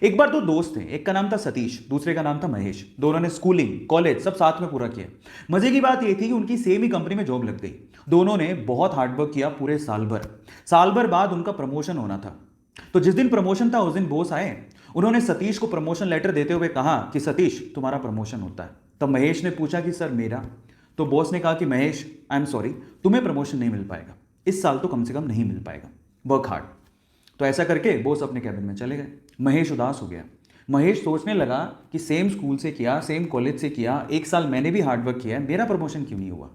एक बार दो दोस्त थे, एक का नाम था सतीश, दूसरे का नाम था महेश। दोनों ने स्कूलिंग कॉलेज सब साथ में पूरा किया। मजे की बात यह थी कि उनकी सेम ही कंपनी में जॉब लग गई। दोनों ने बहुत हार्डवर्क किया पूरे साल भर। साल भर बाद उनका प्रमोशन होना था। तो जिस दिन प्रमोशन था उस दिन बॉस आए। उन्होंने सतीश को प्रमोशन लेटर देते हुए कहा कि सतीश तुम्हारा प्रमोशन होता है। तब महेश ने पूछा कि सर मेरा। तो बॉस ने कहा कि महेश आई एम सॉरी, तुम्हें प्रमोशन नहीं मिल पाएगा, इस साल तो कम से कम नहीं मिल पाएगा, वर्क हार्ड। तो ऐसा करके बॉस अपने कैबिन में चले गए। महेश उदास हो गया। महेश सोचने लगा कि सेम स्कूल से किया, सेम कॉलेज से किया, एक साल मैंने भी हार्डवर्क किया है, मेरा प्रमोशन क्यों नहीं हुआ।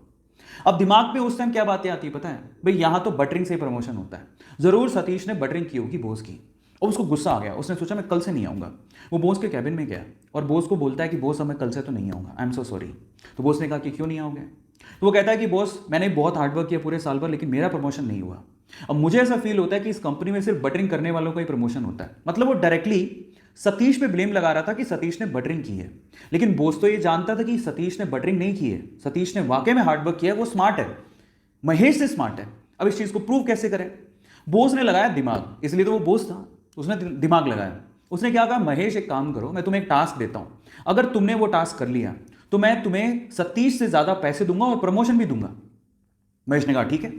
अब दिमाग में उस टाइम क्या बातें आती है पता है भाई, यहां तो बटरिंग से प्रमोशन होता है। जरूर सतीश ने बटरिंग की होगी बॉस की और उसको गुस्सा आ गया। उसने सोचा मैं कल से नहीं आऊंगा। वो बॉस के कैबिन में गया और बॉस को बोलता है कि बॉस अब मैं कल से तो नहीं आऊंगा, आई एम सो सॉरी। तो बॉस ने कहा कि क्यों नहीं आओगे। तो वो कहता है कि बॉस मैंने बहुत हार्डवर्क किया पूरे साल भर, लेकिन मेरा प्रमोशन नहीं हुआ। अब मुझे ऐसा फील होता है कि इस कंपनी में सिर्फ बटरिंग करने वालों का ही प्रमोशन होता है। मतलब वो डायरेक्टली सतीश पे ब्लेम लगा रहा था कि सतीश ने बटरिंग की है। लेकिन बॉस तो ये जानता था कि सतीश ने बटरिंग नहीं की है, सतीश ने वाकई में हार्डवर्क किया है, वो स्मार्ट है, महेश से स्मार्ट है। अब इस चीज को प्रूव कैसे करें। बॉस ने लगाया दिमाग, इसलिए तो वो बॉस था, उसने दिमाग लगाया। उसने क्या कहा, महेश एक काम करो, मैं तुम्हें एक टास्क देता हूं, अगर तुमने वो टास्क कर लिया तो मैं तुम्हें सतीश से ज्यादा पैसे दूंगा और प्रमोशन भी दूंगा। महेश ने कहा ठीक है।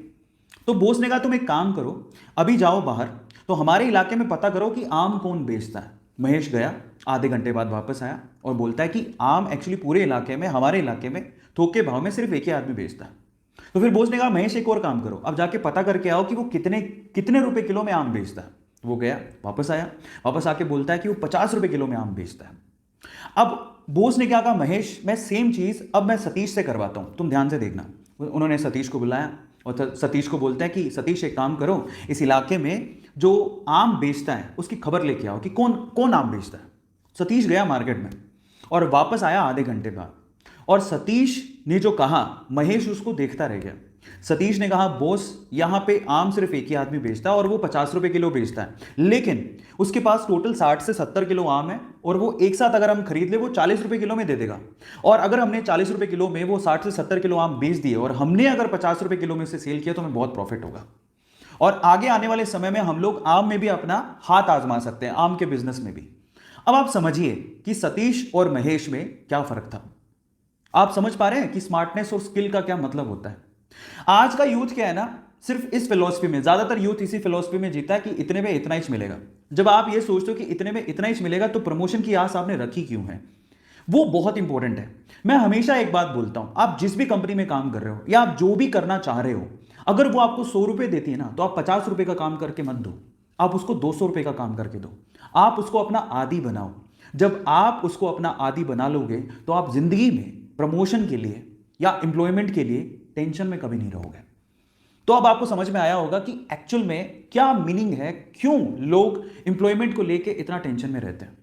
तो बॉस ने कहा तुम एक काम करो, अभी जाओ बाहर, तो हमारे इलाके में पता करो कि आम कौन बेचता है। महेश गया, आधे घंटे बाद वापस आया और बोलता है कि आम एक्चुअली पूरे इलाके में, हमारे इलाके में थोक के भाव में सिर्फ एक ही आदमी बेचता है। तो फिर बॉस ने कहा महेश एक और काम करो, अब जाके पता करके आओ कि वो कितने कितने रुपए किलो में आम बेचता है। वो गया, वापस आया, वापस आके बोलता है कि वो 50 रुपए किलो में आम बेचता है। अब बॉस ने क्या कहा, महेश मैं सेम चीज अब मैं सतीश से करवाता हूं, तुम ध्यान से देखना। उन्होंने सतीश को बुलाया और सतीश को बोलता है कि सतीश एक काम करो, इस इलाके में जो आम बेचता है उसकी खबर लेके आओ कि कौन कौन आम बेचता है। सतीश गया मार्केट में और वापस आया आधे घंटे बाद। और सतीश ने जो कहा महेश उसको देखता रह गया। सतीश ने कहा बॉस यहां पे आम सिर्फ एक ही आदमी बेचता है और वो 50 रुपए किलो बेचता है, लेकिन उसके पास टोटल 60 से 70 किलो आम है और वो एक साथ अगर हम खरीद ले वो 40 रुपए किलो में दे देगा। और अगर हमने 40 रुपए किलो में वो 60 से 70 किलो आम बेच दिए और हमने अगर 50 रुपए किलो में से सेल किया तो हमें बहुत प्रॉफिट होगा। और आगे आने वाले समय में हम लोग आम में भी अपना हाथ आजमा सकते हैं, आम के बिजनेस में भी। अब आप समझिए कि सतीश और महेश में क्या फर्क था। आप समझ पा रहे हैं कि स्मार्टनेस और स्किल का क्या मतलब होता है। आज का यूथ क्या है ना, सिर्फ इस फिलॉसफी में, ज्यादातर यूथ इसी फिलॉसफी में जीता है कि इतने में इतना ही मिलेगा। जब आप ये सोचते हो कि इतने में इतना ही मिलेगा तो प्रमोशन की आस आपने रखी क्यों है, वो बहुत इंपॉर्टेंट है। मैं हमेशा एक बात बोलता हूं, आप जिस भी कंपनी में काम कर रहे हो या आप जो भी करना चाह रहे हो, अगर वो आपको 100 रुपए देती है ना, तो आप 50 रुपए का काम करके मत दो, आप उसको 200 रुपए का काम करके दो। आप उसको अपना आदी बनाओ। जब आप उसको अपना आदी बना लोगे तो आप जिंदगी में प्रमोशन के लिए या एम्प्लॉयमेंट के लिए टेंशन में कभी नहीं रहोगे। तो अब आपको समझ में आया होगा कि एक्चुअल में क्या मीनिंग है, क्यों लोग एम्प्लॉयमेंट को लेके इतना टेंशन में रहते हैं।